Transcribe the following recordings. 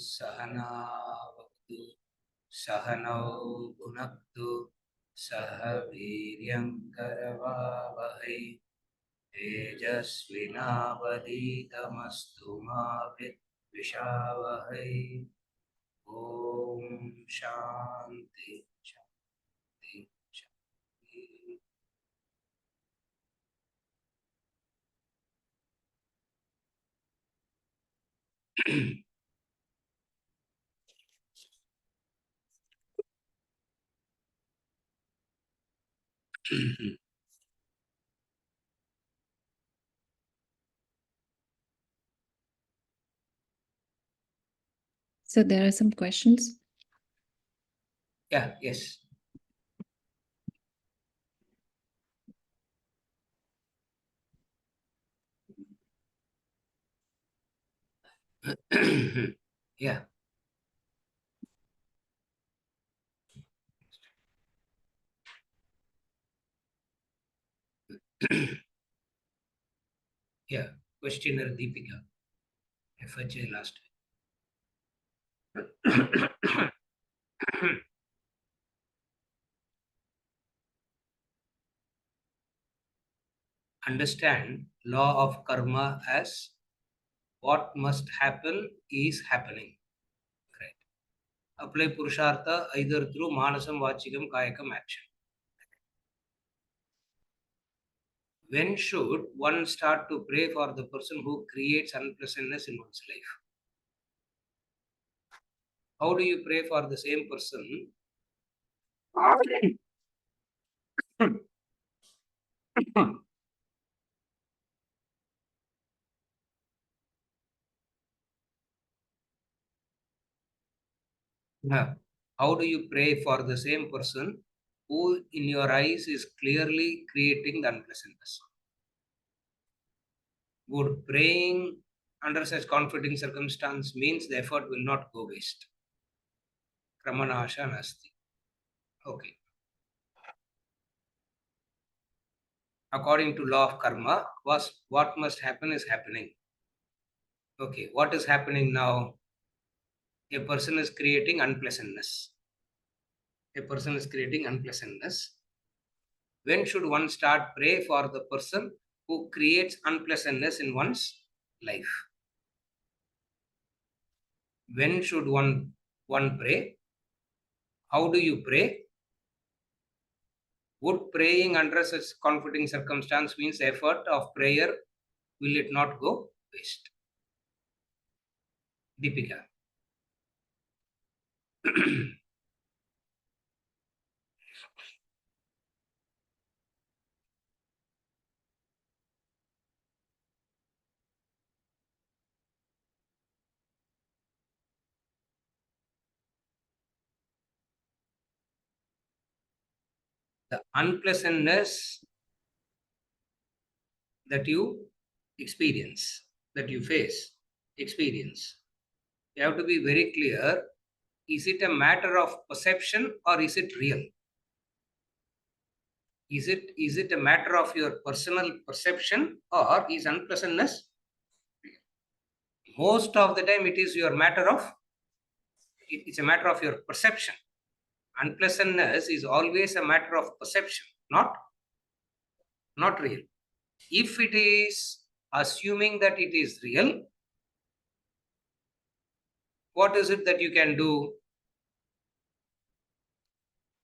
सहना वक्तु सहनौ भुनक्तु सह वीर्यङ्करवावहै तेजस्विनावधीतमस्तु मा विद्विषावहै। ॐ शान्ति शान्ति शान्ति। So there are some questions. Yeah, yes. Yeah. Yeah. Questioner Deepika. FHA last week. Understand law of karma as what must happen is happening. Right. Apply purushartha either through manasam, vachikam, kayakam action. When should one start to pray for the person who creates unpleasantness in one's life? How do you pray for the same person? How do you pray for the same person who in your eyes is clearly creating the unpleasantness? Would praying under such comforting circumstance means the effort will not go waste? Kramanasha nasti. Okay. According to law of karma, what must happen is happening. Okay, what is happening now? A person is creating unpleasantness. A person is creating unpleasantness. When should one start pray for the person who creates unpleasantness in one's life? When should one pray? How do you pray? Would praying under such comforting circumstance means the effort of prayer will it not go waste? Deepika. The unpleasantness that you experience, that you face, experience, you have to be very clear. Is it a matter of perception or is it real? Is it a matter of your personal perception or is unpleasantness real? Most of the time it is your matter of, it's a matter of your perception. Unpleasantness is always a matter of perception, not real. If it is assuming that it is real, what is it that you can do?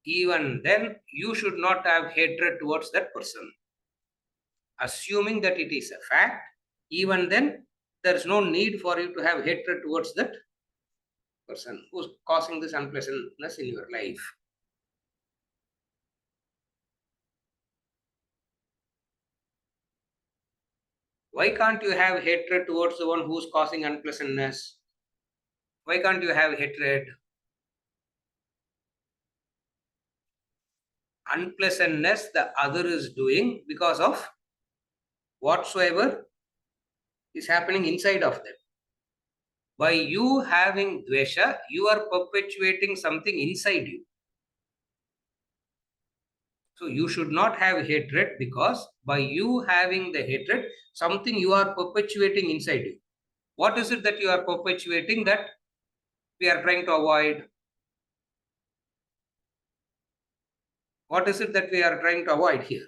Even then, you should not have hatred towards that person. Assuming that it is a fact, even then, there is no need for you to have hatred towards that person who is causing this unpleasantness in your life. Why can't you have hatred towards the one who is causing unpleasantness? Why can't you have hatred? Unpleasantness the other is doing because of whatsoever is happening inside of them. By you having dvesha, you are perpetuating something inside you. So you should not have hatred because by you having the hatred, something you are perpetuating inside you. What is it that you are perpetuating? That we are trying to avoid? What is it that we are trying to avoid here?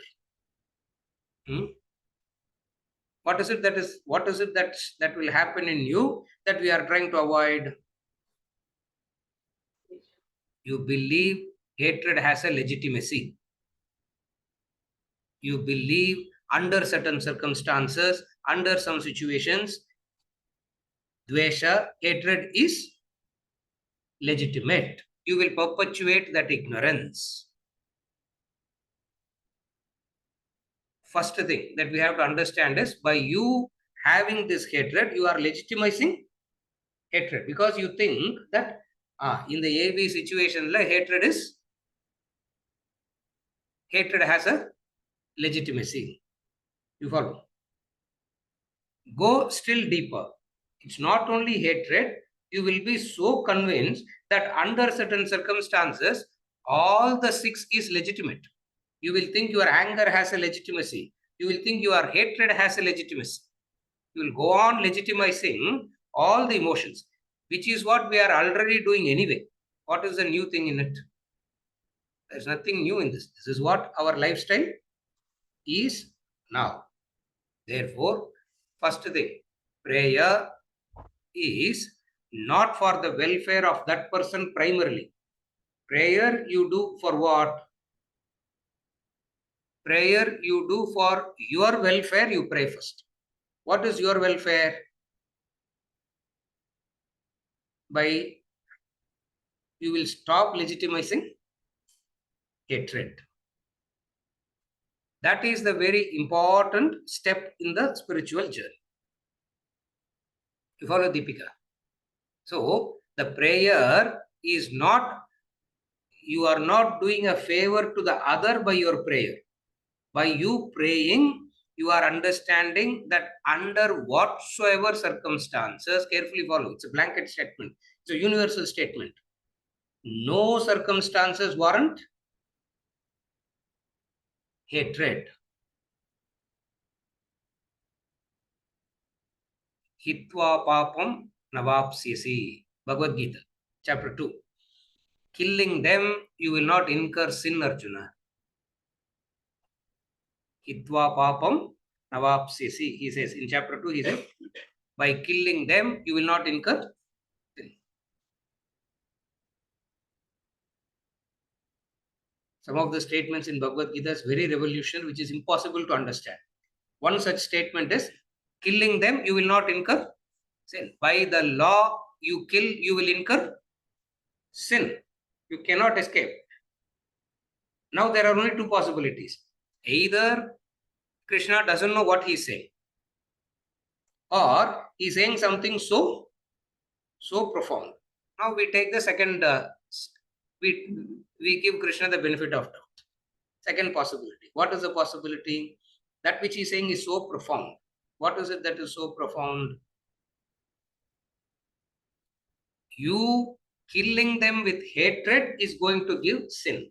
What is it that will happen in you that we are trying to avoid? You believe hatred has a legitimacy. You believe under certain circumstances, under some situations, dvesha, hatred is legitimate. You will perpetuate that ignorance. First thing that we have to understand is, by you having this hatred, you are legitimizing hatred, because you think that in the AB situation, hatred has a legitimacy. You follow? Go still deeper. It's not only hatred, you will be so convinced that under certain circumstances, all the six is legitimate. You will think your anger has a legitimacy. You will think your hatred has a legitimacy. You will go on legitimizing all the emotions, which is what we are already doing anyway. What is the new thing in it? There's nothing new in this. This is what our lifestyle is now. Therefore, first thing, prayer is not for the welfare of that person primarily. Prayer you do for what? Prayer you do for your welfare, you pray first. What is your welfare? By you will stop legitimizing hatred. That is the very important step in the spiritual journey. You follow, Deepika? So, the prayer is not, you are not doing a favor to the other by your prayer. By you praying, you are understanding that under whatsoever circumstances, carefully follow, it's a blanket statement, it's a universal statement. No circumstances warrant hatred. Hitva papam navapsyasi. Bhagavad Gita, chapter 2. Killing them, you will not incur sin, Arjuna. Hitva papam navapsyasi. He says in chapter 2, he says, by killing them, you will not incur sin. Some of the statements in Bhagavad Gita is very revolutionary, which is impossible to understand. One such statement is, killing them, you will not incur sin. By the law you kill, you will incur sin. You cannot escape. Now there are only two possibilities. Either Krishna doesn't know what he's saying, or he's saying something so profound. Now we take the second, we give Krishna the benefit of doubt. Second possibility. What is the possibility? That which he's saying is so profound. What is it that is so profound? You killing them with hatred is going to give sin.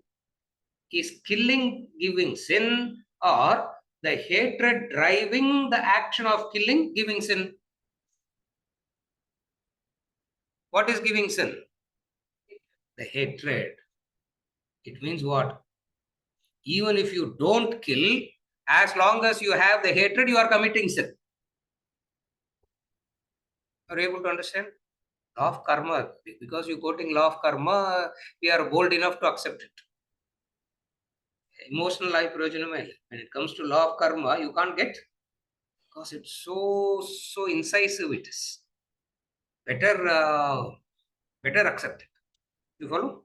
Is killing giving sin, or the hatred driving the action of killing giving sin? What is giving sin? The hatred. It means what? Even if you don't kill, as long as you have the hatred, you are committing sin. Are you able to understand? Law of karma. Because you're quoting law of karma, we are bold enough to accept it. Emotional life, when it comes to law of karma, you can't get, because it's so incisive. It is better accept it. You follow?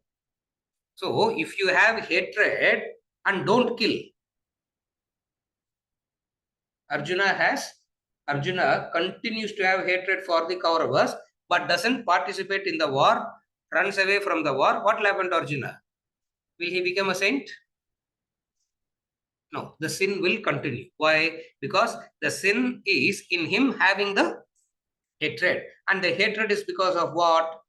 So if you have hatred and don't kill, Arjuna continues to have hatred for the Kauravas, but doesn't participate in the war, runs away from the war. What will happen to Arjuna? Will he become a saint? No, the sin will continue. Why? Because the sin is in him having the hatred. And the hatred is because of what?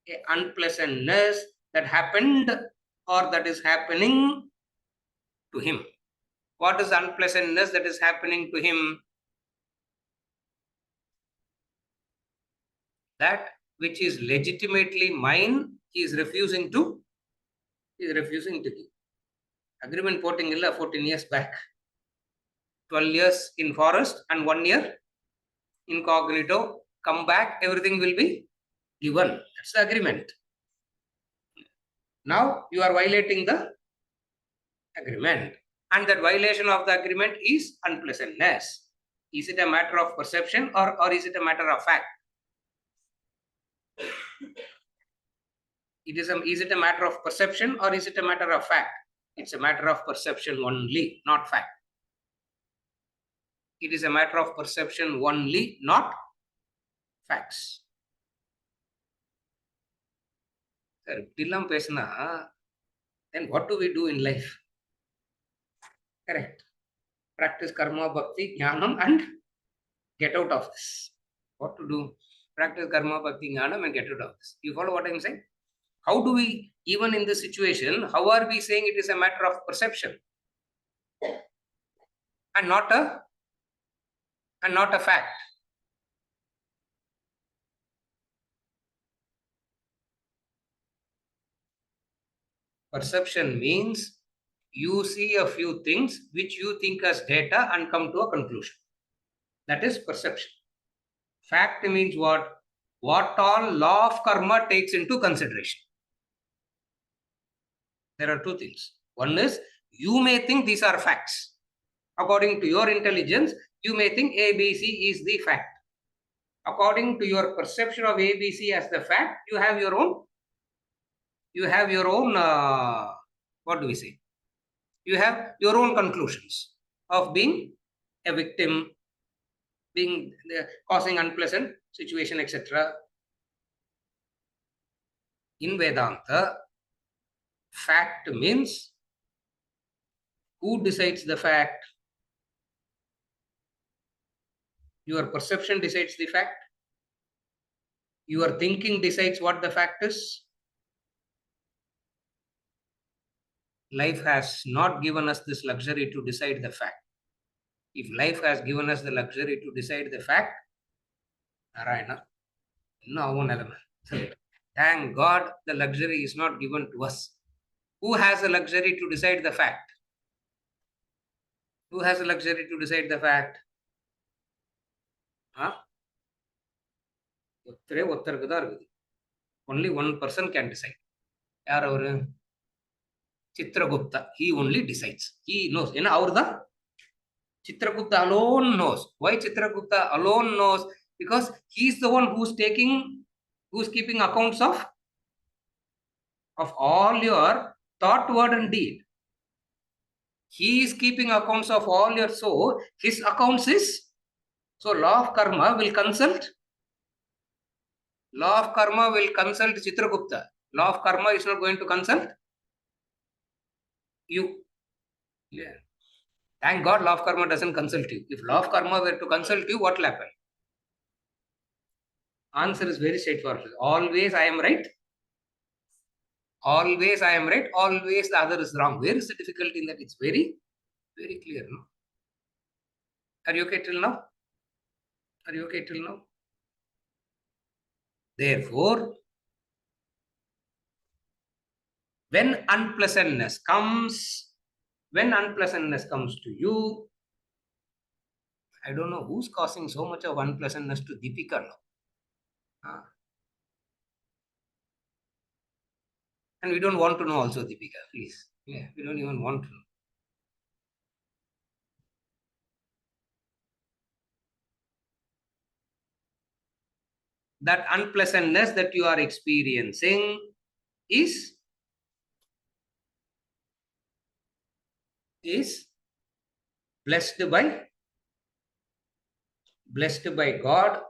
A unpleasantness that happened or that is happening to him. What is unpleasantness that is happening to him? That which is legitimately mine, he is refusing to give. Agreement porting illa 14 years back. 12 years in forest and 1 year incognito. Come back, everything will be given. That's the agreement. Now you are violating the agreement, and that violation of the agreement is unpleasantness. Is it a matter of perception or is it a matter of fact? Is it a matter of perception or is it a matter of fact? It's a matter of perception only, not fact. It is a matter of perception only, not facts. Sir, Dillam pesna, then what do we do in life? Correct. Practice karma, bhakti, jnanam, and get out of this. What to do? Practice karma, bhakti, jnanam, and get out of this. You follow what I'm saying? How do we, even in this situation, how are we saying it is a matter of perception and not a fact? Perception means you see a few things which you think as data and come to a conclusion. That is perception. Fact means what? What all law of karma takes into consideration. There are two things. One is you may think these are facts. According to your intelligence, you may think ABC is the fact. According to your perception of ABC as the fact, you have your own, what do we say? You have your own conclusions of being a victim, being causing unpleasant situation, etc. In Vedanta, fact means who decides the fact? Your perception decides the fact. Your thinking decides what the fact is. Life has not given us this luxury to decide the fact. If life has given us the luxury to decide the fact, Narayana, thank God the luxury is not given to us. Who has the luxury to decide the fact? Who has the luxury to decide the fact? Huh? Only one person can decide. Chitragupta. He only decides. He knows. Chitragupta alone knows. Why Chitragupta alone knows? Because he's the one who's keeping accounts of all your thought, word, and deed. He is keeping accounts of all your soul. His accounts is, so law of karma will consult. Law of karma will consult Chitragupta. Law of karma is not going to consult you. Yeah. Thank God law of karma doesn't consult you. If law of karma were to consult you, what will happen? Answer is very straightforward. Always I am right. Always I am right. Always the other is wrong. Where is the difficulty in that? It's very, very clear. No? Are you okay till now? Are you okay till now? Therefore, when unpleasantness comes to you, I don't know who's causing so much of unpleasantness to Deepika now. And we don't want to know also, Deepika, please. Yeah, we don't even want to know. That unpleasantness that you are experiencing is blessed by God,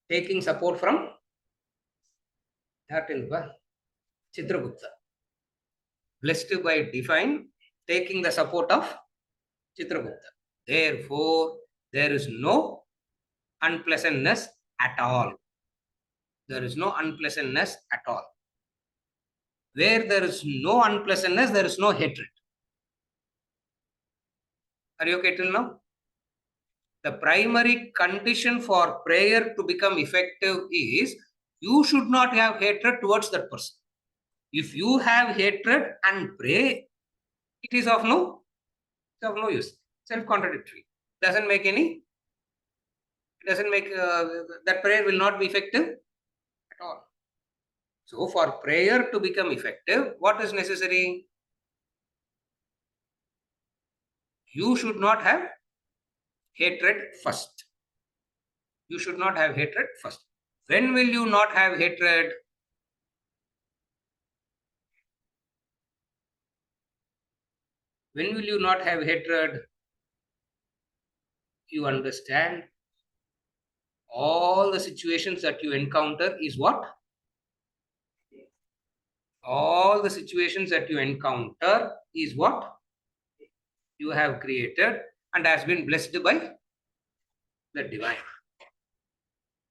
taking support from Chitragupta. Blessed by divine, taking the support of Chitragupta. Therefore, there is no unpleasantness at all. There is no unpleasantness at all. Where there is no unpleasantness, there is no hatred. Are you okay till now? The primary condition for prayer to become effective is You should not have hatred towards that person. If you have hatred and pray, it is of no use. Self-contradictory. Doesn't make any. It doesn't make that prayer will not be effective at all. So, for prayer to become effective, what is necessary? You should not have hatred first. You should not have hatred first. When will you not have hatred? When will you not have hatred? You understand all the situations that you encounter is what? All the situations that you encounter is what you have created and has been blessed by the divine.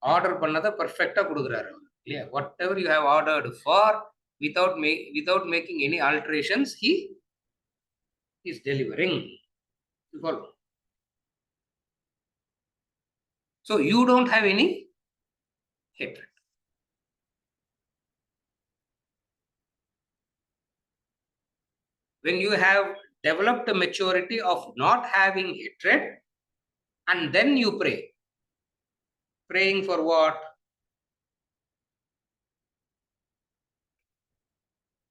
Order பண்ணத perfectா கொடுக்குறாரு. Yeah, whatever you have ordered for, without making any alterations, he is delivering. You follow? So you don't have any hatred. When you have developed the maturity of not having hatred, and then you pray. Praying for what?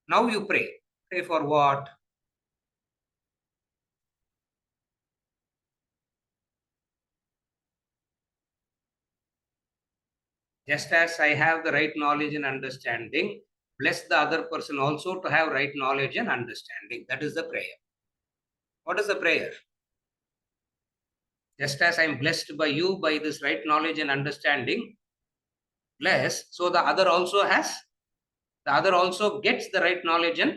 Now you pray. Pray for what? Just as I have the right knowledge and understanding, bless the other person also to have right knowledge and understanding. That is the prayer. What is the prayer? Just as I am blessed by you by this right knowledge and understanding, bless, so the other also gets the right knowledge and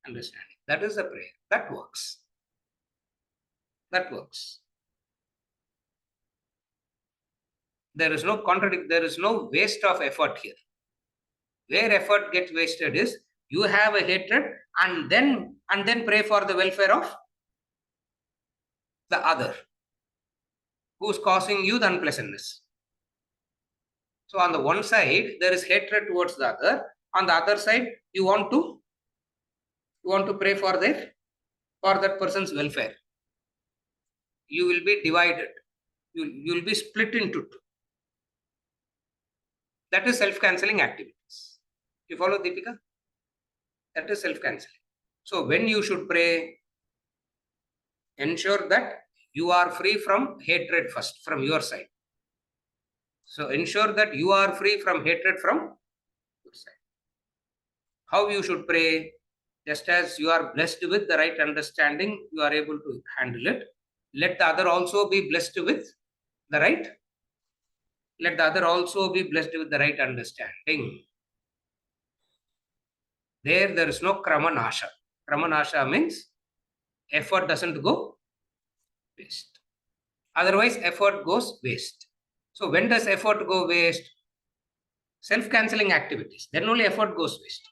understanding. That is the prayer. That works. That works. There is no waste of effort here. Where effort gets wasted is you have a hatred and then pray for the welfare of the other who is causing you the unpleasantness. So on the one side there is hatred towards the other, on the other side you want to pray for that person's welfare. You will be divided. You will be split into two. That is self-cancelling activities. You follow, Deepika? That is self-cancelling. So when you should pray, ensure that you are free from hatred first, from your side. So ensure that you are free from hatred from your side. How you should pray? Just as you are blessed with the right understanding, you are able to handle it. Let the other also be blessed with the right. Let the other also be blessed with the right understanding. There is no kramanasha. Kramanasha means effort doesn't go waste. Otherwise, effort goes waste. So when does effort go waste? Self-cancelling activities. Then only effort goes waste.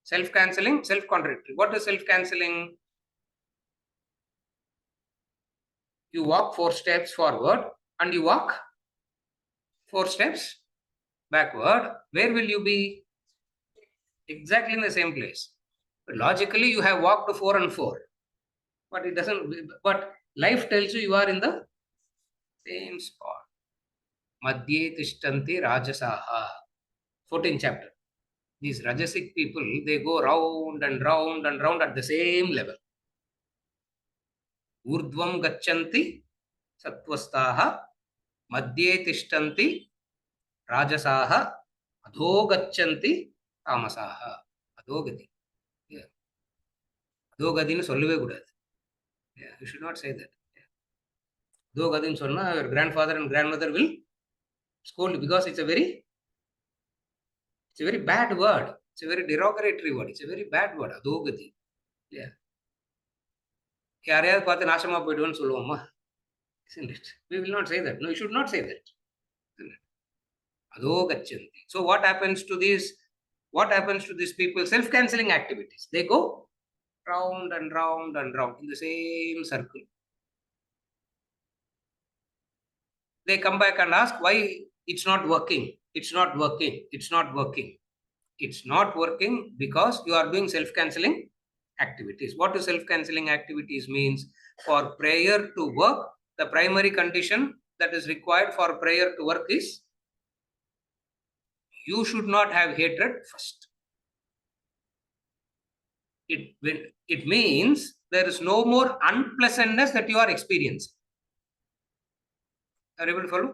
Self-cancelling, self-contradictory. What is self-cancelling? You walk 4 steps forward and you walk 4 steps backward. Where will you be? Exactly in the same place. But logically, you have walked 4 and 4. But it doesn't. But life tells you are in the same spot. Madhye tishtanti rajasaha. 14th chapter. These rajasic people, they go round and round and round at the same level. Urdhvam gachanti sattvastaha, madhye tishtanti rajasaha, adho gachanti tamasaha. Adhogati. Yeah. Adhogadinu sollave kudadu. Yeah, you should not say that. Adhogadinu sonna, your grandfather and grandmother will scold because it's a very bad word. It's a very derogatory word. It's a very bad word. Adhogati. Yeah. யாரையாவது பார்த்து நாசமா போயிடுவோன்னு சொல்லுவோமா? Isn't it? We will not say that. No, you should not say that. Adho gachanti. So what happens to these people? Self-cancelling activities. They go round and round and round in the same circle. They come back and ask, why it's not working, it's not working, it's not working. It's not working because you are doing self-canceling activities. What do self-canceling activities means? For prayer to work, the primary condition that is required for prayer to work is you should not have hatred first. It means there is no more unpleasantness that you are experiencing. Are you able to follow?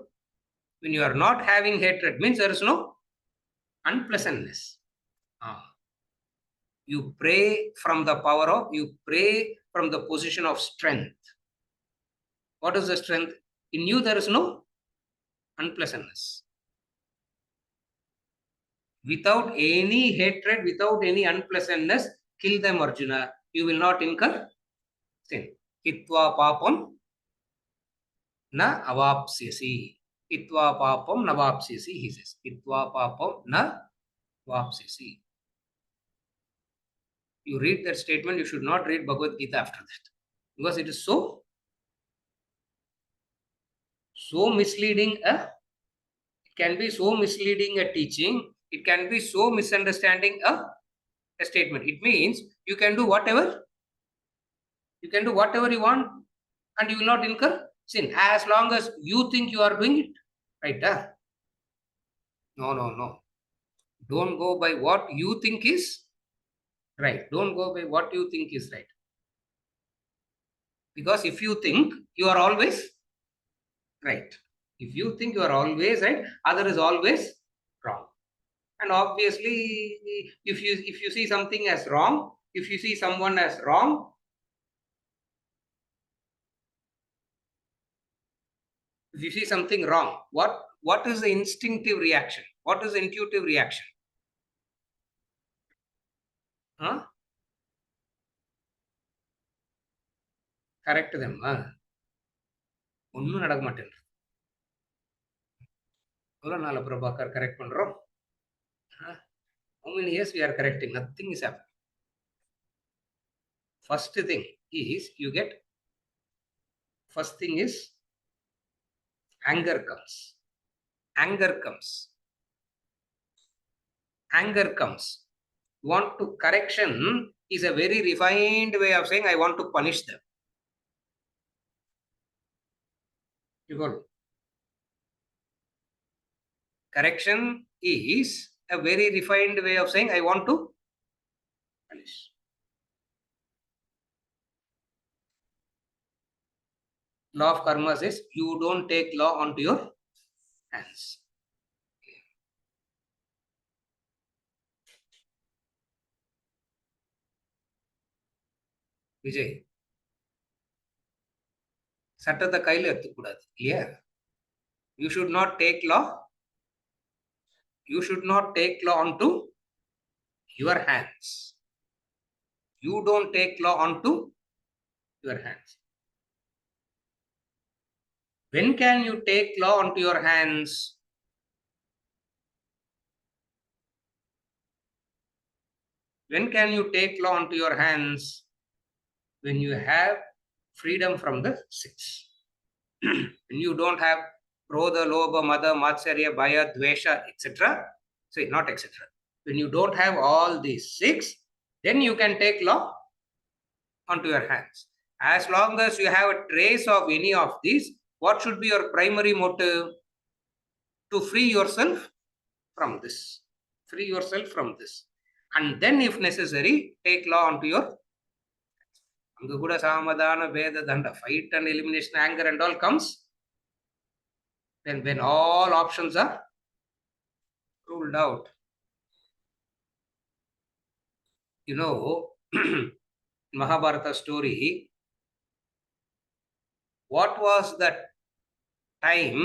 When you are not having hatred, means there is no unpleasantness. You pray from the power of, you pray from the position of strength. What is the strength? In you, there is no unpleasantness. Without any hatred, without any unpleasantness, kill them, Arjuna. You will not incur sin. Hitva papam na avapsyasi. Hitva papam na avapsyasi, he says. Hitva papam na avapsyasi. You read that statement, you should not read Bhagavad Gita after that. Because it is so misleading. It can be so misleading a teaching. It can be so misunderstanding a statement. It means you can do whatever. You can do whatever you want and you will not incur sin as long as you think you are doing it. Right? No, no, no. Don't go by what you think is right. Don't go by what you think is right. Because if you think you are always right. If you think you are always right, other is always wrong. And obviously, if you see something as wrong, if you see someone as wrong, if you see something wrong, what is the instinctive reaction? What is the intuitive reaction? Correct them. ஒன்றும் நடக்க மாட்டேன். எவ்வளோ நாள் Prabhakar correct பண்றோம்? How many years we are correcting? Nothing is happening. First thing is anger comes. Anger comes. Want to correction is a very refined way of saying I want to punish them. You got it? Correction is a very refined way of saying I want to punish. Law of karma says you don't take law onto your hands. Vijay, சட்டத்தை கையில் எடுத்துக்கூடாது இல்லையா? You should not take law. You should not take law onto your hands. You don't take law onto your hands. When can you take law onto your hands? When can you take law onto your hands? When you have freedom from the six. When you don't have Krodha, Lobha, Mada, Matsarya, Bhaya, Dvesha, etc. Say, not etc. When you don't have all these six, then you can take law onto your hands. As long as you have a trace of any of these, what should be your primary motive? To free yourself from this. Free yourself from this. And then if necessary, take law onto your Anga kuda samadhana, veda, danda, fight and elimination, anger and all comes. Then when all options are ruled out. You know, Mahabharata story, what was that time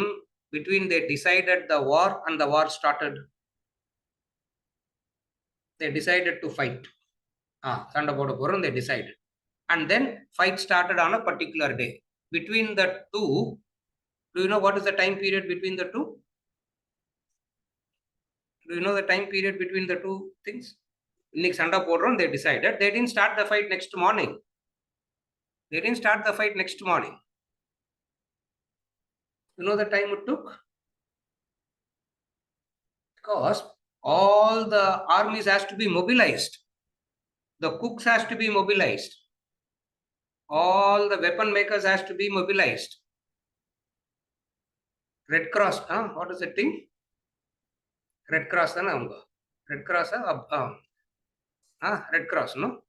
between they decided the war and the war started? They decided to fight. Sanda poda porom, they decided. And then fight started on a particular day. Between the two, do you know what is the time period between the two? Do you know the time period between the two things? Innik sanda podrom, they decided. They didn't start the fight next morning. They didn't start the fight next morning. You know the time it took? Because all the armies has to be mobilized. The cooks has to be mobilized. All the weapon makers has to be mobilized. Red Cross, what is the thing? Red Cross, Red Cross, Red Cross, no?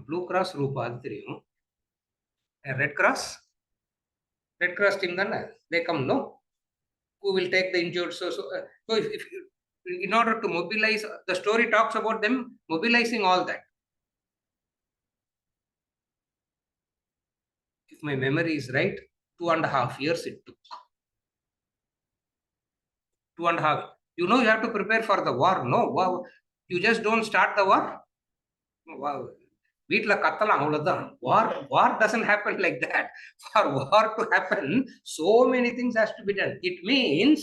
Blue Cross, Rupa, Red Cross team, they come, no? Who will take the injured? So if in order to mobilize, the story talks about them mobilizing all that. If my memory is right, 2.5 years it took. 2.5. You have to prepare for the war. No, wow. You just don't start the war. Wow. வீட்டில் கத்தலாம் அவ்வளவுதான். War doesn't happen like that. For war to happen, so many things has to be done. It means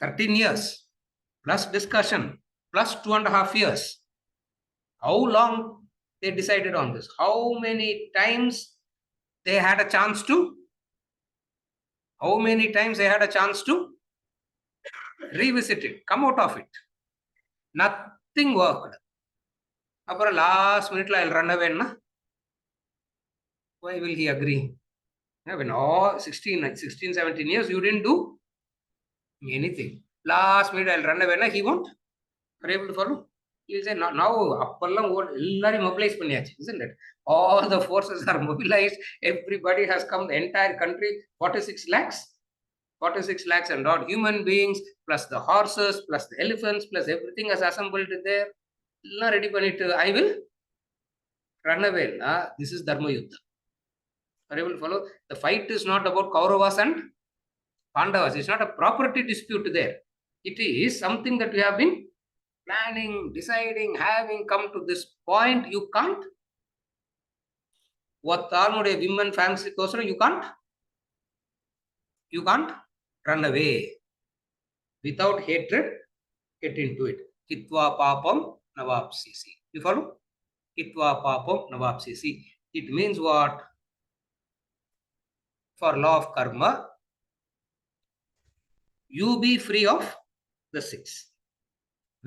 13 years plus discussion plus 2.5 years. How long they decided on this? How many times they had a chance to? How many times they had a chance to revisit it, come out of it? Nothing worked. அப்புறம் last minute I'll run away. Why will he agree? When all 16, 17 years you didn't do anything. Last minute I'll run away. He won't. Are you able to follow? He'll say, now அப்பெல்லாம் எல்லாரையும் mobilize பண்ணியாச்சு, isn't it? All the forces are mobilized. Everybody has come. The entire country, 46 lakhs. 46 lakhs and odd human beings, plus the horses, plus the elephants, plus everything is assembled there. Ready பண்ணிட்டு I will run away. This is Dharma Yuddha. Are you able to follow? The fight is not about Kauravas and Pandavas. It's not a property dispute there. It is something that we have been planning, deciding, having come to this point. You can't. What are women fancy person? You can't run away. Without hatred, get into it. Hitva papam navapsisi. You follow? Hitva papam navapsisi. It means what? For law of karma, you be free of the 6.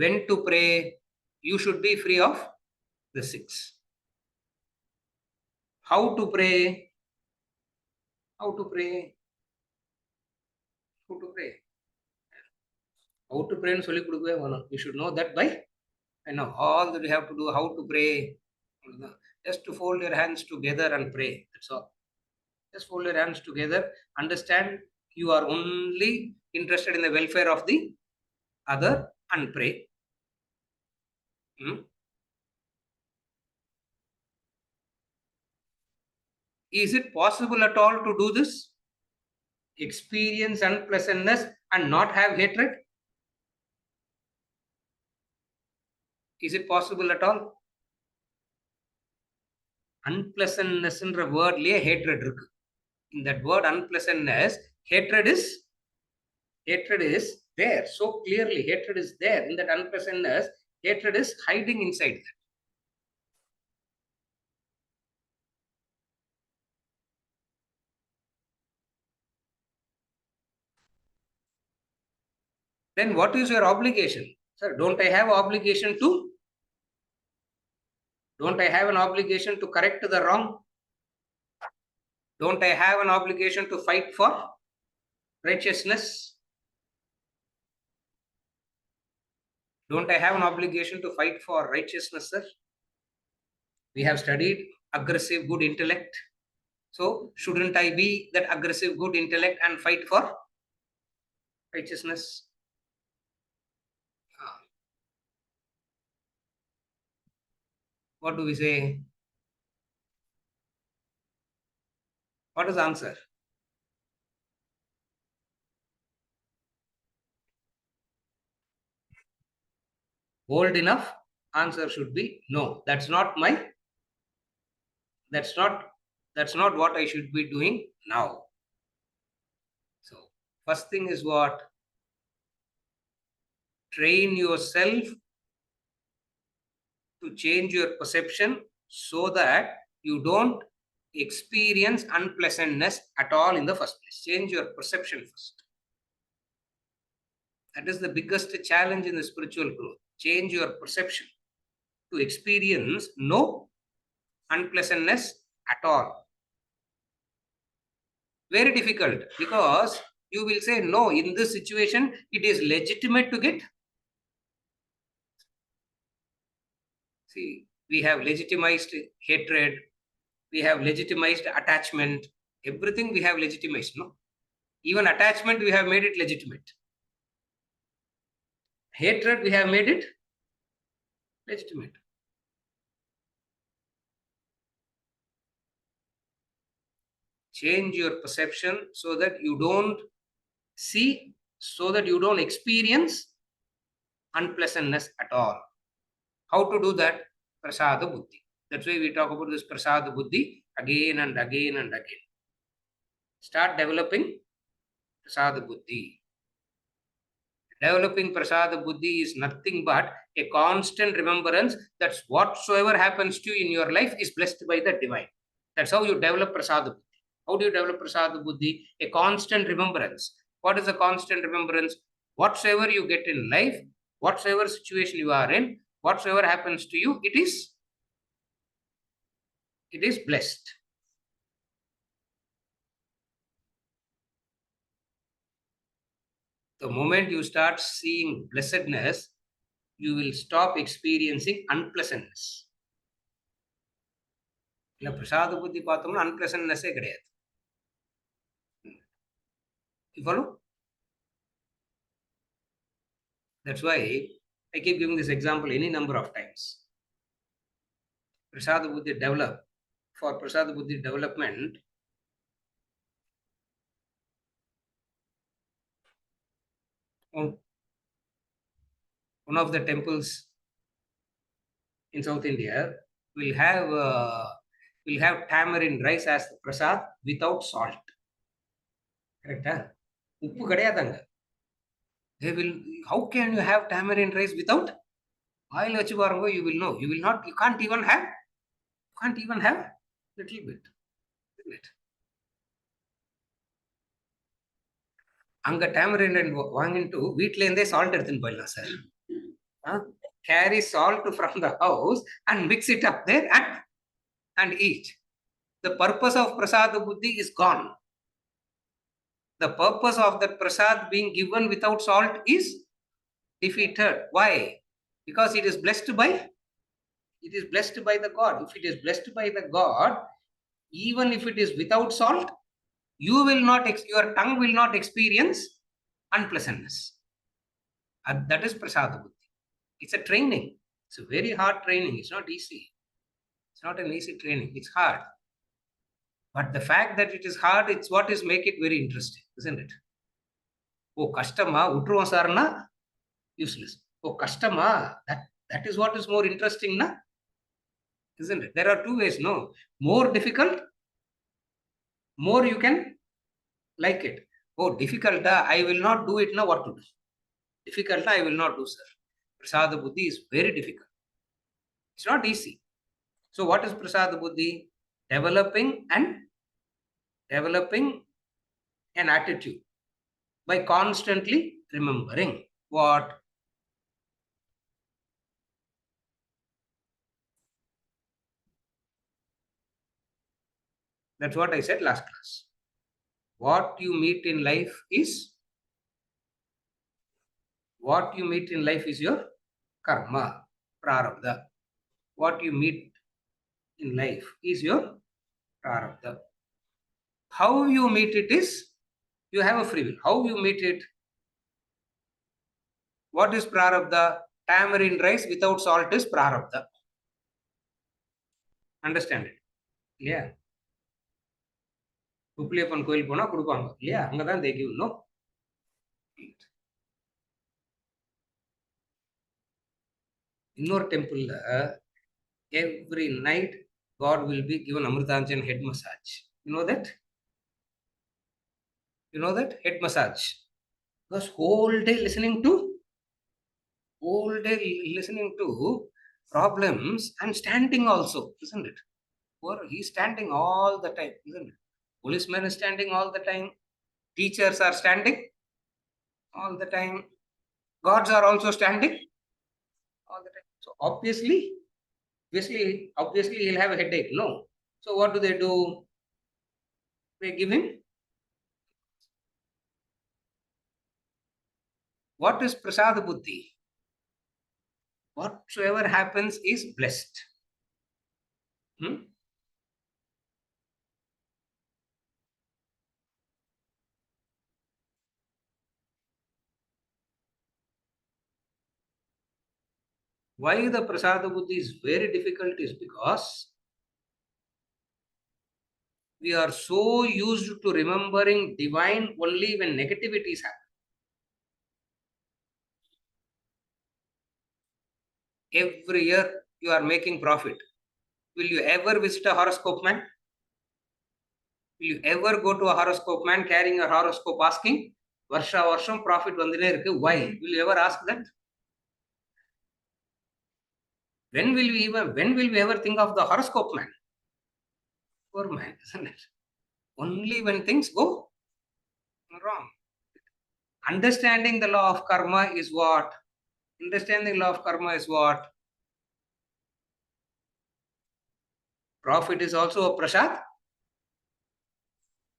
When to pray, you should be free of the 6. How to pray? How to pray? How to pray? How to pray and you should know that by all that you have to do. How to pray? Just to fold your hands together and pray. That's all. Just fold your hands together. Understand you are only interested in the welfare of the other and pray. Is it possible at all to do this? Experience unpleasantness and not have hatred? Is it possible at all? Unpleasantness in the word liye hatred irukku. In that word unpleasantness, hatred is there. So clearly hatred is there. In that unpleasantness, hatred is hiding inside that. Then what is your obligation? Sir, don't I have obligation to? Don't I have an obligation to correct the wrong? Don't I have an obligation to fight for righteousness? Don't I have an obligation to fight for righteousness, sir? We have studied aggressive good intellect. So shouldn't I be that aggressive good intellect and fight for righteousness? What do we say? What is the answer? Bold enough? Answer should be no. That's not what I should be doing now. So first thing is what? Train yourself to change your perception so that you don't experience unpleasantness at all in the first place. Change your perception first. That is the biggest challenge in the spiritual growth. Change your perception to experience no unpleasantness at all. Very difficult, because you will say, no, in this situation, it is legitimate to get. See, we have legitimized hatred, we have legitimized attachment, everything we have legitimized, no? Even attachment, we have made it legitimate. Hatred, we have made it legitimate. Change your perception so that you don't see, so that you don't experience unpleasantness at all. How to do that? Prasada buddhi. That's why we talk about this prasada buddhi again and again and again. Start developing prasada buddhi. Developing prasada buddhi is nothing but a constant remembrance that whatsoever happens to you in your life is blessed by the divine. That's how you develop prasada buddhi. How do you develop prasada buddhi? A constant remembrance. What is a constant remembrance? Whatsoever you get in life, whatsoever situation you are in, whatsoever happens to you, it is blessed. The moment you start seeing blessedness, you will stop experiencing unpleasantness. இல்லை பிரசாத புத்தி பார்த்தோம்னா அன்பிளசன்ட்னஸே கிடையாது. You follow? That's why I keep giving this example any number of times. Prasada buddhi develop. For prasada buddhi development, one of the temples in South India will have tamarind rice as the prasad without salt. Correct? உப்பு கிடையாதாங்க. They will. How can you have tamarind rice without oil? வச்சு பாருங்க, you will know. You will not. You can't even have little bit. Isn't it? அங்க tamarind வாங்கிட்டு வீட்ல இருந்தே salt எடுத்துன்னு போயிடலாம் sir. Carry salt from the house and mix it up there and eat. The purpose of prasada buddhi is gone. The purpose of that prasad being given without salt is defeated. Why? Because it is blessed by the God. If it is blessed by the God, even if it is without salt, your tongue will not experience unpleasantness. And that is prasada buddhi. It's a training. It's a very hard training. It's not easy. It's not an easy training. It's hard. But the fact that it is hard, it's what is make it very interesting, isn't it? Oh, கஷ்டமா விட்டுருவோம் சார்னா useless. Oh, கஷ்டமா, that is what is more interesting, na? Isn't it? There are two ways, no? More difficult, more you can like it. Oh, difficult, I will not do it now. What to do? Difficult, I will not do, sir. Prasada buddhi is very difficult. It's not easy. So what is prasada buddhi? Developing an attitude by constantly remembering what that's what I said last class. What you meet in life is your karma, prarabdha. What you meet in life is your prarabdha. How you meet it is you have a free will. How you meet it? What is prarabdha? Tamarind rice without salt is prarabdha. Understand it? Yeah. Oppiliappan கோயில் போனா கொடுப்பாங்க இல்லையா? அங்கதான் they give, no? இன்னொரு டெம்பிள்ல every night God will be given Amritanjan head massage. You know that? Head massage. Because whole day listening to problems and standing also, isn't it? Or he's standing all the time, isn't it? Policemen is standing all the time. Teachers are standing all the time. Gods are also standing all the time. So obviously he'll have a headache. No. So what do? They give him. What is prasad buddhi? Whatsoever happens is blessed. Hmm? Why the prasada buddhi is very difficult is because we are so used to remembering divine only when negativities happen. Every year you are making profit. Will you ever visit a horoscope man? Will you ever go to a horoscope man carrying a horoscope asking, Varsha Varsham profit vandine irukku? Why? Will you ever ask that? When will we ever think of the horoscope man? Poor man, isn't it? Only when things go wrong. Understanding the law of karma is what? Understanding law of karma is what? Profit is also a prasad.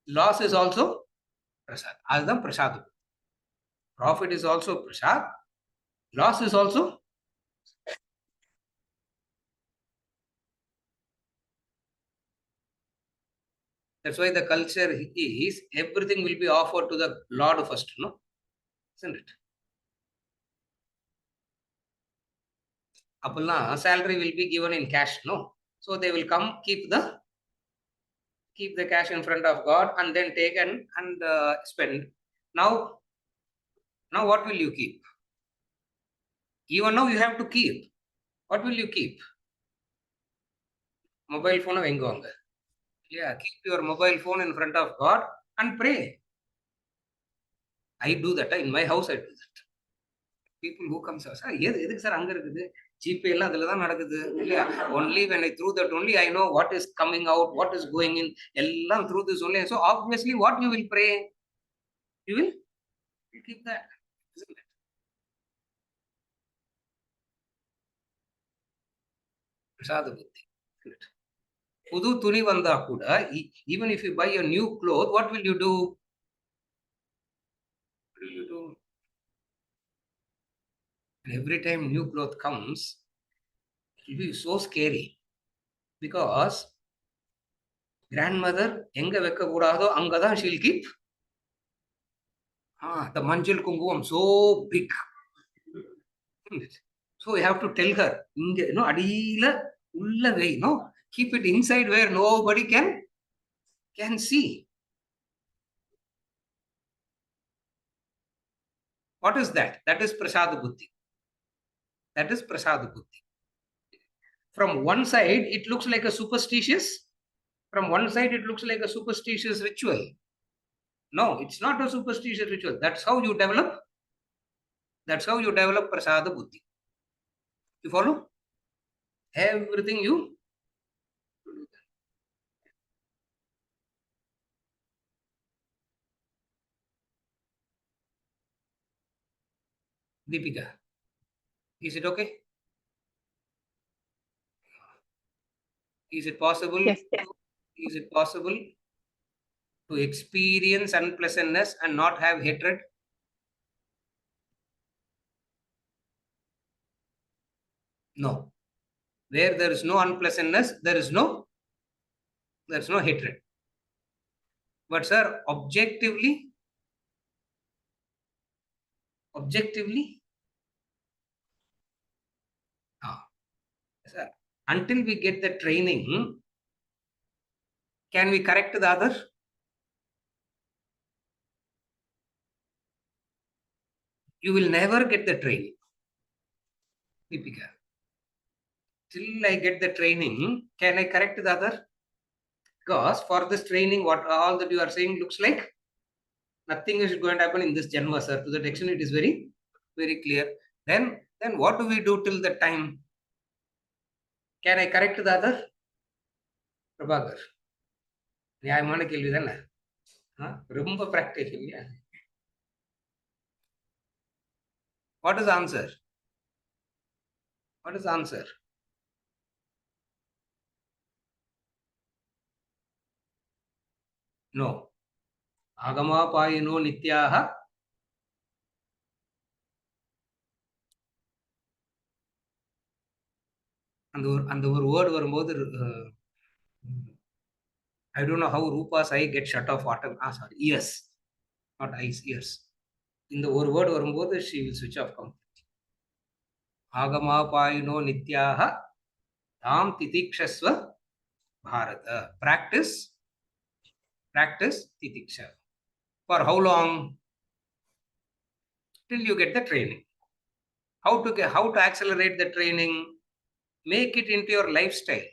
Loss is also prasad. Adam prasad. Profit is also prasad. Loss is also. That's why the culture is everything will be offered to the Lord first, no? Isn't it? Apalna salary will be given in cash, no? So they will come keep the cash in front of God and then take and spend. Now, now what will you keep? Even now you have to keep. What will you keep? Mobile phone vengonga. Yeah, keep your mobile phone in front of God and pray. I do that. In my house, I do that. People who come, sir, எதுக்கு sir அங்க இருக்குது GPay எல்லாம் அதுல தான் நடக்குது இல்லையா only when I through that only I know what is coming out, what is going in, எல்லாம் through this only. So obviously what you will pray, you will keep that, isn't it? பிரசாத புத்தி. புது துணி வந்தா கூட even if you buy a new cloth, what will you do? What will you do? And every time new cloth comes, it will be so scary because grandmother எங்க வைக்க கூடாதோ அங்கதான் she'll keep the manjal kumkum so big. So you have to tell her இங்க அடியில உள்ள வை, keep it inside where nobody can see. What is that? That is prasad buddhi. That is prasad buddhi. From one side it looks like a superstitious. From one side it looks like a superstitious ritual. No, it's not a superstitious ritual. That's how you develop. That's how you develop prasad buddhi. You follow? Everything you. Deepika, is it okay? Is it possible? Yes, yes. Is it possible to experience unpleasantness and not have hatred? No. Where there is no unpleasantness, there is no hatred. But sir, objectively, sir, until we get the training, can we correct the other? You will never get the training. Deepika, till I get the training, can I correct the other? Because for this training, what all that you are saying looks like nothing is going to happen in this Janma, sir. To that extent, it is very, very clear. Then what do we do till the time? Can I correct the other? Prabhakar. நியாயமான கேள்வி தானே, ரொம்ப practical இல்லையா? What is the answer? What is the answer? No. Agamapayino nityaha. அந்த ஒரு word வரும்போது I don't know how Rupa's eye gets shut off. Sorry, ears, not eyes, ears. இந்த ஒரு வேர்டு வரும்போது she will switch off completely. Agamapayino nityaha tam titikshasva bharata. Practice titiksha. For how long? Till you get the training. How to accelerate the training? Make it into your lifestyle.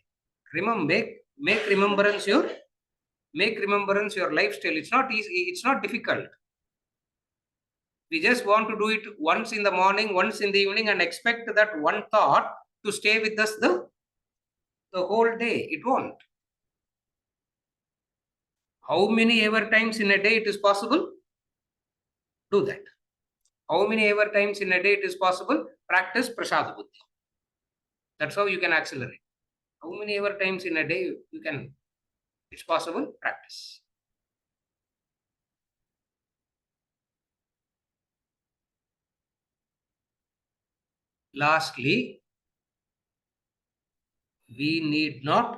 Remember, make remembrance your lifestyle. It's not easy. It's not difficult. We just want to do it once in the morning, once in the evening, and expect that one thought to stay with us the whole day. It won't. How many ever times in a day it is possible? Do that. How many ever times in a day it is possible? Practice prasada buddhi. That's how you can accelerate. How many ever times in a day you can, it's possible, practice. Lastly, we need not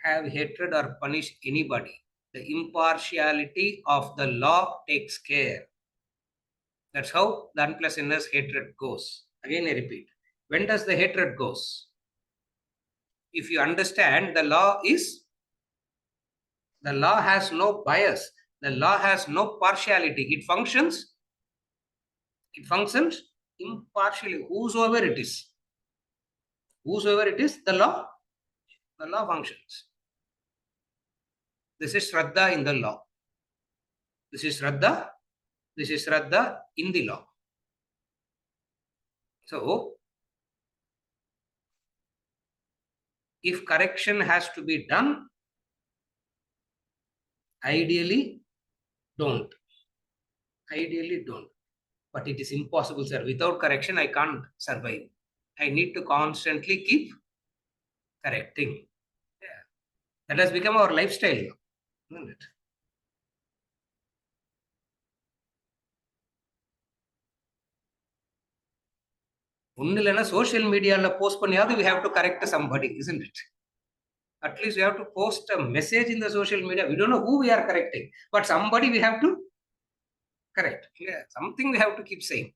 have hatred or punish anybody. The impartiality of the law takes care. That's how the unpleasantness hatred goes. Again, I repeat. When does the hatred goes? If you understand the law has no bias. The law has no partiality. It functions impartially. Whosoever it is, the law functions. This is Shraddha in the law. This is Shraddha in the law. So, if correction has to be done, ideally don't. But it is impossible, sir. Without correction, I can't survive. I need to constantly keep correcting. Yeah. That has become our lifestyle, isn't it? ஒன்னும் இல்லைன்னா social மீடியால post பண்ணியாவது we have to correct somebody, isn't it? At least we have to post a message in the social media. We don't know who we are correcting, but somebody we have to correct. Yeah, something we have to keep saying,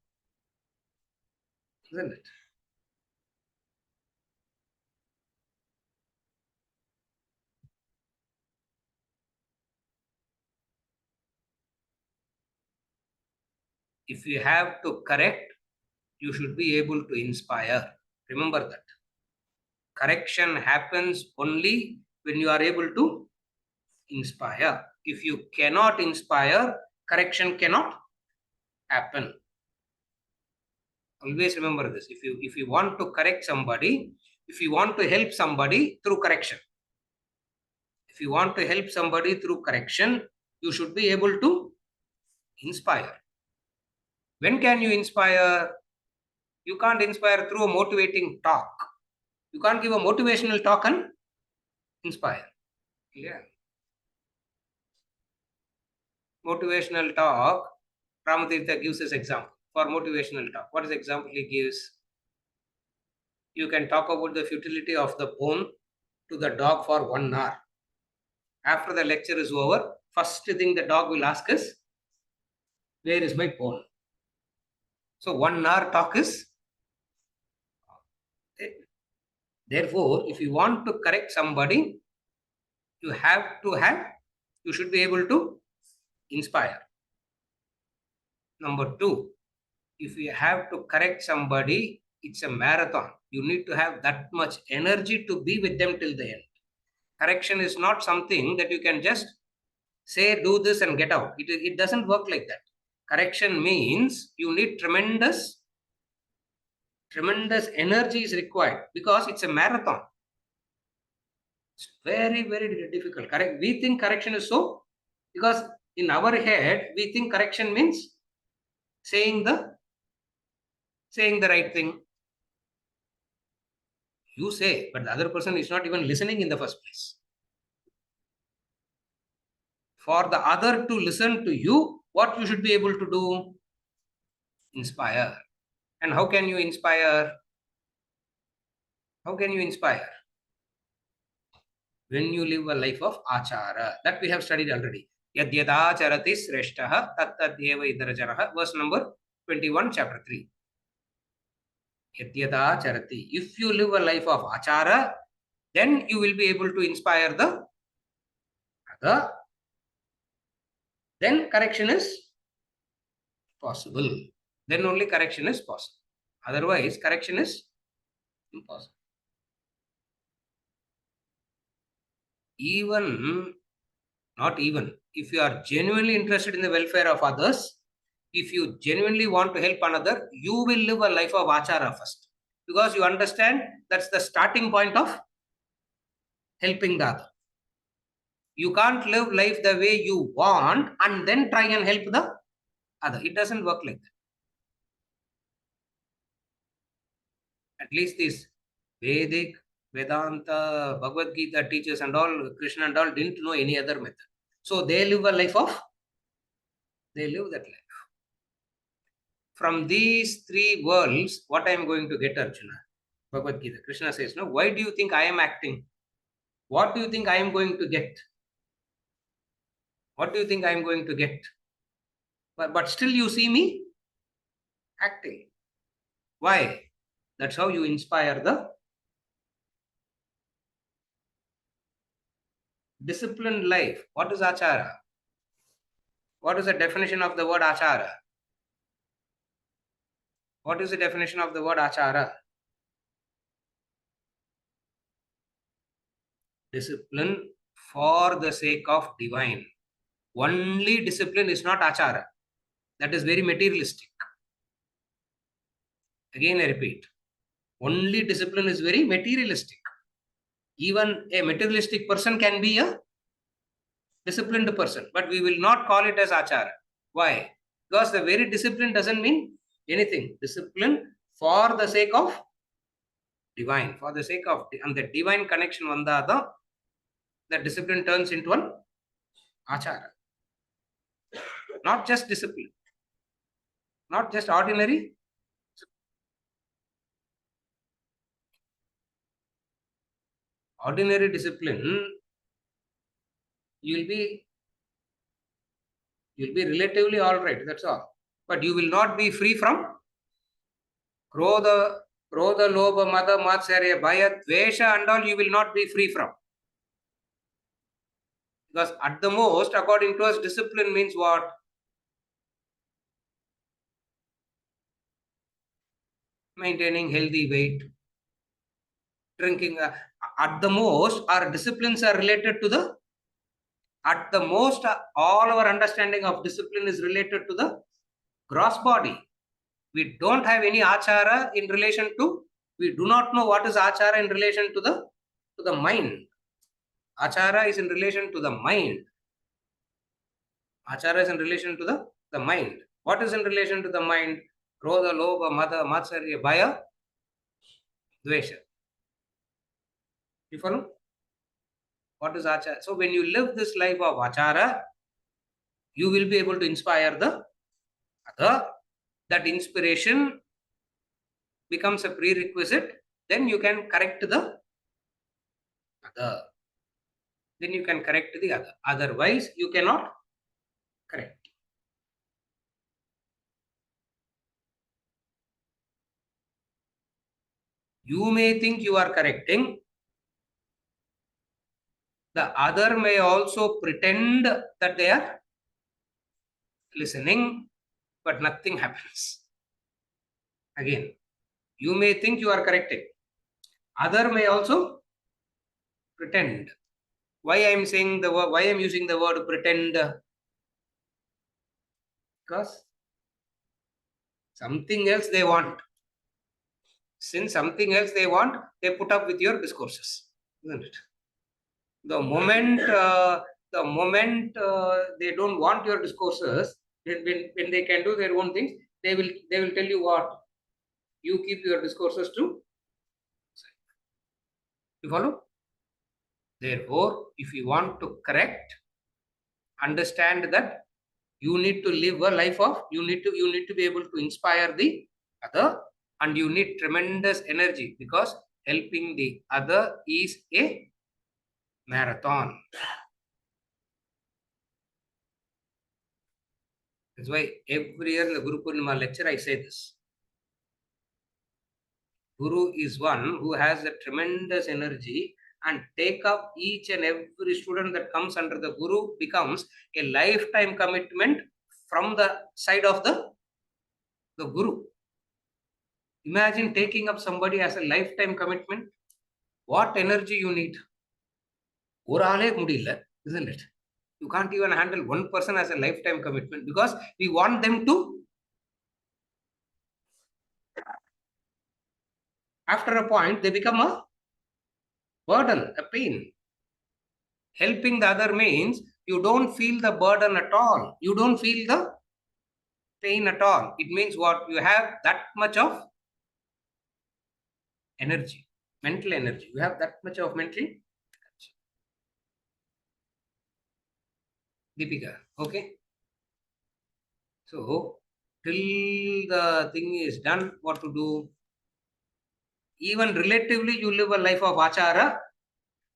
isn't it? If you have to correct, you should be able to inspire. Remember that. Correction happens only when you are able to inspire. If you cannot inspire, correction cannot happen. Always remember this. If you want to correct somebody, if you want to help somebody through correction, you should be able to inspire. When can you inspire? You can't inspire through a motivating talk. You can't give a motivational talk and inspire. Yeah. Motivational talk, Ramatirtha gives this example for motivational talk. What is the example he gives? You can talk about the futility of the bone to the dog for 1 hour. After the lecture is over, first thing the dog will ask is, where is my bone? So 1 hour talk is. Therefore, if you want to correct somebody, you should be able to inspire. Number 2, if you have to correct somebody, it's a marathon. You need to have that much energy to be with them till the end. Correction is not something that you can just say, do this and get out. It doesn't work like that. Correction means you need tremendous energy is required because it's a marathon. It's very, very difficult. We think correction is so, because in our head, we think correction means saying the right thing. You say, but the other person is not even listening in the first place. For the other to listen to you, what you should be able to do? Inspire. And how can you inspire? How can you inspire? When you live a life of achara. That we have studied already. Yadyata charati sreshtaha tattadyeva idarajanaha. Verse number 21, chapter 3. Yadyata charati. If you live a life of achara, then you will be able to inspire the other. Then correction is possible. Then only correction is possible. Otherwise, correction is impossible. Not even, if you are genuinely interested in the welfare of others, if you genuinely want to help another, you will live a life of achara first. Because you understand that's the starting point of helping the other. You can't live life the way you want and then try and help the other. It doesn't work like that. At least this Vedic, Vedanta, Bhagavad Gita teachers and all, Krishna and all didn't know any other method. So they live a life of, they live that life. From these three worlds, what I am going to get, Arjuna? Bhagavad Gita. Krishna says, no, why do you think I am acting? What do you think I am going to get? What do you think I am going to get? But still you see me acting. Why? That's how you inspire the disciplined life. What is achara? What is the definition of the word achara? What is the definition of the word achara? Discipline for the sake of divine. Only discipline is not achara. That is very materialistic. Again, I repeat. Only discipline is very materialistic. Even a materialistic person can be a disciplined person, but we will not call it as achara. Why? Because the very discipline doesn't mean anything. Discipline for the sake of divine, for the sake of, and the divine connection vandada, the discipline turns into an achara. Not just discipline, not just ordinary. Ordinary discipline, you'll be relatively all right, that's all. But you will not be free from Krodha, Lobha, Mada, Matsarya, Bhaya, Dvesha and all, you will not be free from. Because at the most, according to us, discipline means what? Maintaining healthy weight, drinking. At the most, our disciplines are related to the, at the most, all our understanding of discipline is related to the gross body. We don't have any achara in relation to, we do not know what is achara in relation to the mind. Achara is in relation to the mind. Achara is in relation to the mind. What is in relation to the mind? Krodha, Lobha, Mada, Matsarya, Bhaya, Dvesha. You follow? What is achara? So when you live this life of achara, you will be able to inspire the other. That inspiration becomes a prerequisite. Then you can correct the other. Then you can correct the other. Otherwise, you cannot correct. You may think you are correcting. The other may also pretend that they are listening, but nothing happens. Again, you may think you are correcting. Other may also pretend. Why I am saying the word, why I am using the word pretend? Because something else they want. Since something else they want, they put up with your discourses, isn't it? The moment they don't want your discourses, when they can do their own things, they will tell you what? You keep your discourses to. You follow? Therefore, if you want to correct, understand that you need to live a life of, you need to be able to inspire the other, and you need tremendous energy, because helping the other is a marathon. That's why every year in the Guru Purnima lecture I say this. Guru is one who has a tremendous energy, and take up each and every student that comes under the Guru becomes a lifetime commitment from the side of the Guru. Imagine taking up somebody as a lifetime commitment. What energy you need? Orale mudilla, isn't it? You can't even handle one person as a lifetime commitment, because we want them to, after a point, they become a burden, a pain. Helping the other means you don't feel the burden at all. You don't feel the pain at all. It means what? You have that much of energy, mental energy. You have that much of mental energy. Deepika, okay? So, till the thing is done, what to do? Even relatively, you live a life of achara.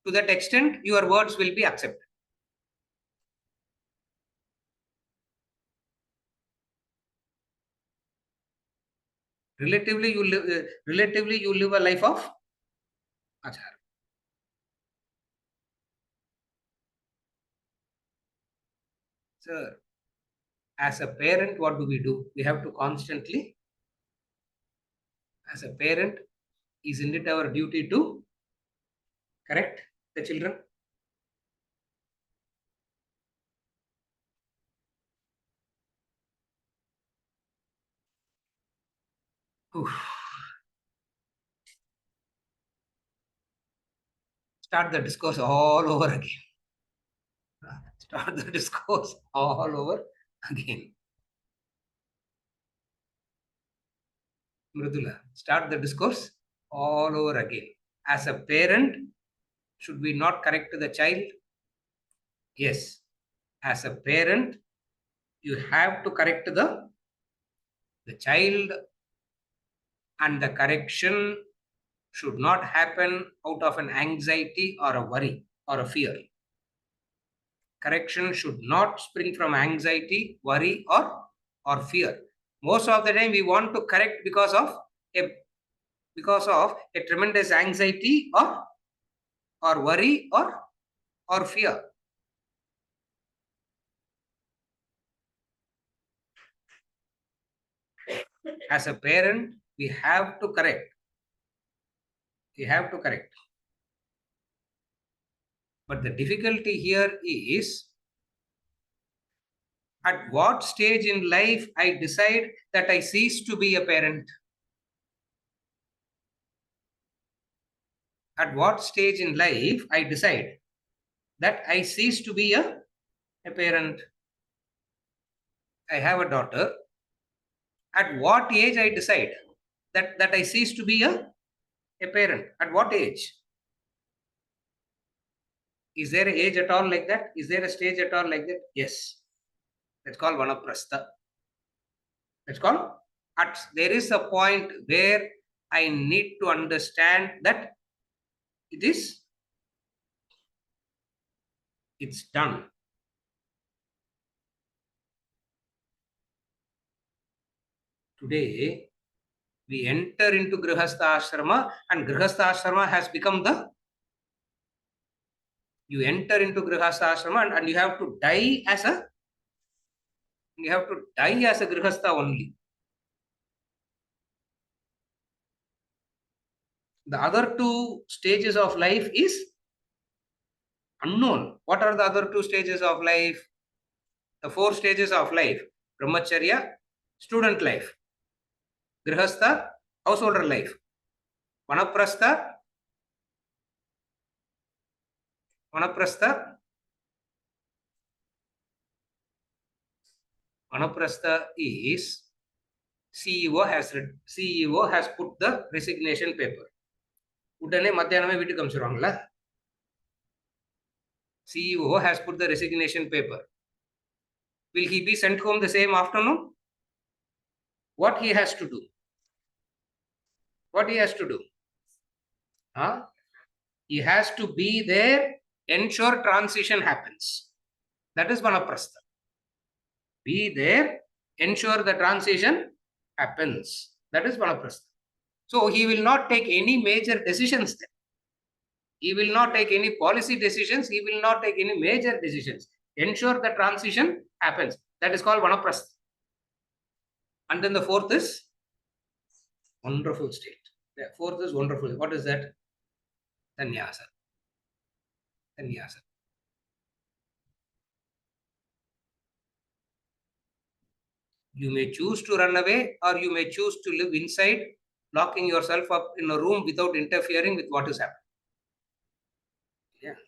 To that extent, your words will be accepted. Relatively you live a life of achara. Sir, as a parent, what do? We have to constantly, as a parent, isn't it our duty to correct the children? Oof. Start the discourse all over again. Start the discourse all over again. Mridula, start the discourse all over again. As a parent, should we not correct the child? Yes. As a parent, you have to correct the child, and the correction should not happen out of an anxiety or a worry or a fear. Correction should not spring from anxiety, worry, or fear. Most of the time, we want to correct a because of a tremendous anxiety or worry or fear. As a parent, we have to correct. We have to correct. But the difficulty here is, at what stage in life I decide that I cease to be a parent? At what stage in life I decide that I cease to be a parent? I have a daughter. At what age I decide that I cease to be a parent? At what age? Is there an age at all like that? Is there a stage at all like that? Yes. That's called vanaprastha. That's called, there is a point where I need to understand that it's done. Today, we enter into Grihastha Ashrama, and Grihastha Ashrama has become you enter into Grihastha Ashrama, and you have to die as a Grihastha only. The other two stages of life is unknown. What are the other two stages of life? The four stages of life: Brahmacharya, student life; Grihastha, householder life; Vanaprastha, Vanaprastha is CEO has put the resignation paper. உடனே மத்தியானமே வீட்டுக்கு அனுப்பிச்சிருவாங்கல்ல. CEO has put the resignation paper. Will he be sent home the same afternoon? What he has to do? What he has to do? Huh? He has to be there, ensure transition happens. That is vanaprastha. Be there, ensure the transition happens. That is vanaprastha. So he will not take any major decisions then. He will not take any policy decisions. He will not take any major decisions. Ensure the transition happens. That is called vanaprastha. And then the fourth is wonderful state. The fourth is wonderful. What is that? Sannyasa. Sannyasa. You may choose to run away, or you may choose to live inside, locking yourself up in a room without interfering with what is happening. Yeah.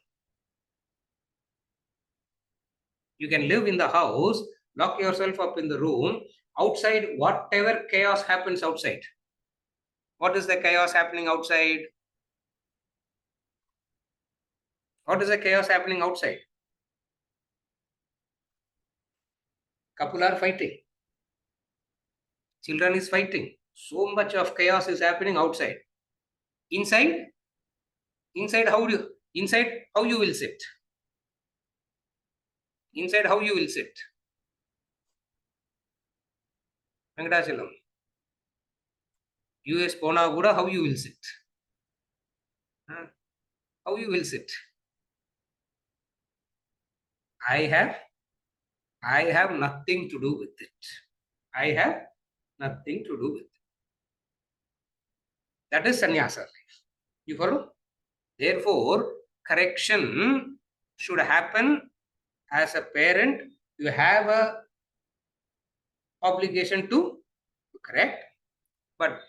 You can live in the house, lock yourself up in the room, outside, whatever chaos happens outside. What is the chaos happening outside? What is the chaos happening outside? Couple are fighting. Children is fighting. So much of chaos is happening outside. Inside, how you will sit. Inside, how you will sit. Venkatachalam. US Pona Guda, how you will sit. How you will sit. I have nothing to do with it. I have nothing to do with it. That is sannyasa life. You follow? Therefore, correction should happen as a parent. You have a obligation to correct. But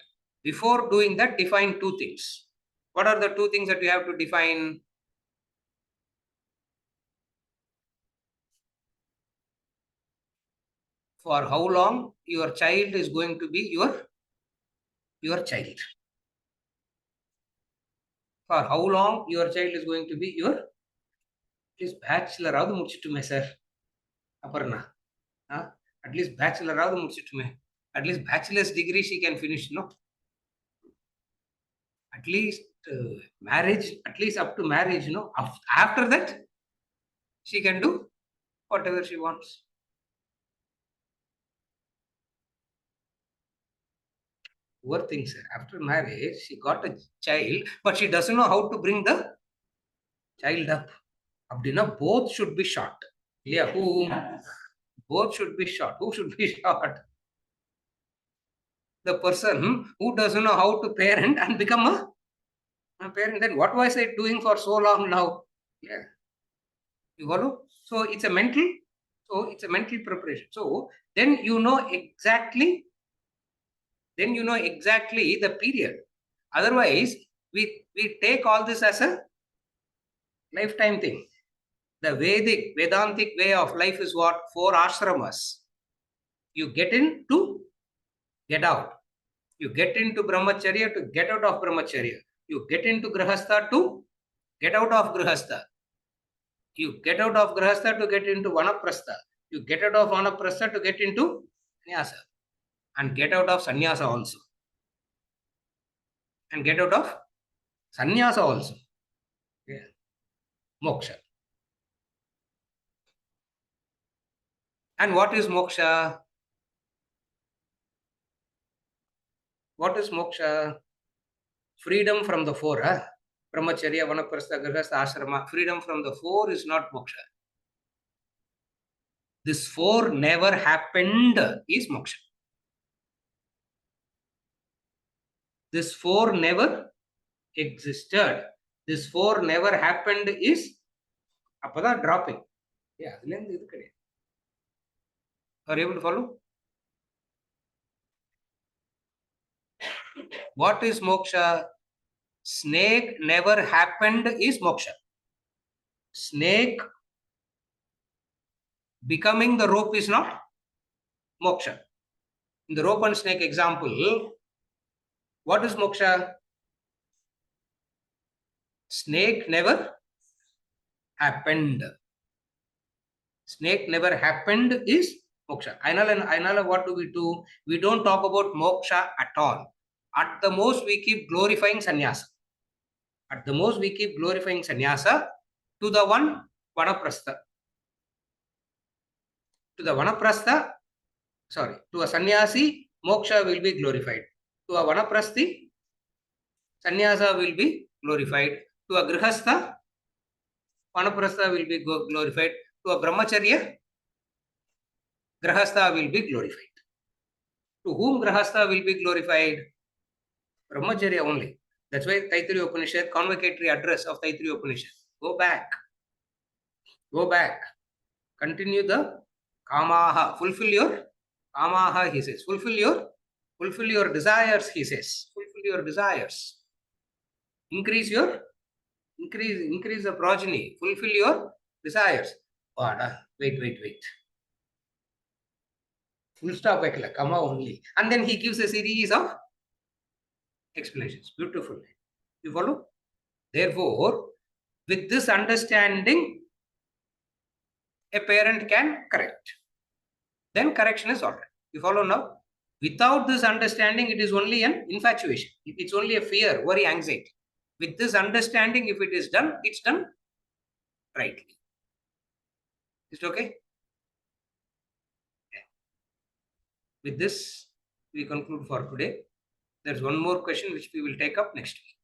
before doing that, define two things. What are the two things that you have to define? For how long your child is going to be your child. For how long your child is going to be your at least bachelor ஆவது முடிச்சிட்டுமே sir. Aparna. At least bachelor ஆவது முடிச்சிட்டுமே. At least bachelor's degree she can finish, no? At least marriage, at least up to marriage, no? After that, she can do whatever she wants. Poor thing, sir. After marriage, she got a child, but she doesn't know how to bring the child up. Abdina, both should be shot. Yeah, who? Both should be shot. Who should be shot? The person who doesn't know how to parent and become a parent. Then what was I doing for so long now? Yeah. You follow? So it's a mental preparation. So then you know exactly the period. Otherwise, we take all this as a lifetime thing. The Vedantic way of life is what? 4 ashramas. You get in to get out. You get into brahmacharya to get out of brahmacharya. You get into grihastha to get out of grihastha. You get out of grihastha to get into vanaprastha. You get out of vanaprastha to get into sannyasa. And get out of sannyasa also. And get out of sannyasa also. Yeah. Moksha. And what is moksha? What is moksha? Freedom from the 4. Brahmacharya, vanaprastha, grihastha, ashrama. Freedom from the 4 is not moksha. This 4 never happened is moksha. This 4 never existed. This 4 never happened is appada dropping. Yeah, are you able to follow? What is moksha? Snake never happened is moksha. Snake becoming the rope is not moksha. In the rope and snake example, what is moksha? Snake never happened. Snake never happened is moksha. Ainala, what do? We don't talk about moksha at all. At the most, we keep glorifying sannyasa. At the most, we keep glorifying sannyasa to the one vanaprastha. To the vanaprastha, to a sannyasi, moksha will be glorified. To a vanaprasthi, sannyasa will be glorified. To a grihastha, vanaprastha will be glorified. To a brahmacharya, grahastha will be glorified. To whom grahastha will be glorified? Brahmacharya only. That's why Taittiriya Upanishad, convocatory address of Taittiriya Upanishad. Go back. Continue the kamaha. Fulfill your kamaha, he says. Fulfill your desires, he says. Fulfill your desires. Increase the progeny. Fulfill your desires. Wait. Full stop, comma only. And then he gives a series of explanations. Beautiful. You follow? Therefore, with this understanding, a parent can correct. Then correction is all right. You follow now? Without this understanding, it is only an infatuation. It's only a fear, worry, anxiety. With this understanding, if it is done, it's done rightly. Is it okay? With this, we conclude for today. There's one more question which we will take up next week.